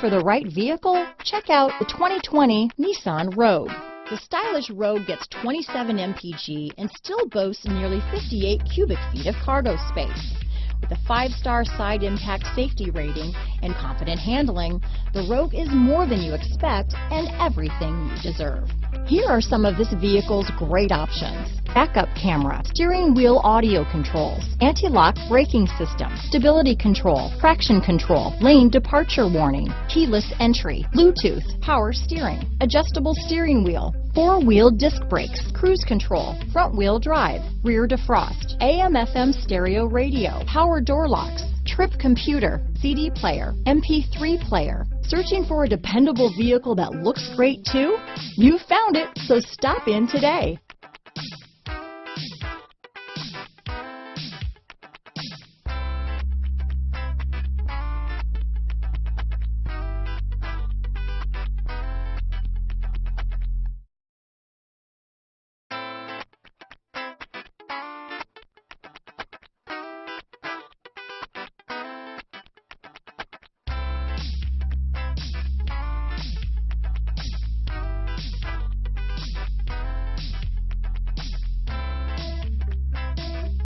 for the right vehicle? Check out the 2020 Nissan Rogue. The stylish Rogue gets 27 mpg and still boasts nearly 58 cubic feet of cargo space. With a 5-star side impact safety rating and confident handling, the Rogue is more than you expect and everything you deserve. Here are some of this vehicle's great options: backup camera, steering wheel audio controls, anti-lock braking system, stability control, traction control, lane departure warning, keyless entry, Bluetooth, power steering, adjustable steering wheel, 4-wheel disc brakes, cruise control, front wheel drive, rear defrost, AM/FM stereo radio, power door locks, trip computer, CD player, MP3 player. Searching for a dependable vehicle that looks great too? You found it, so stop in today.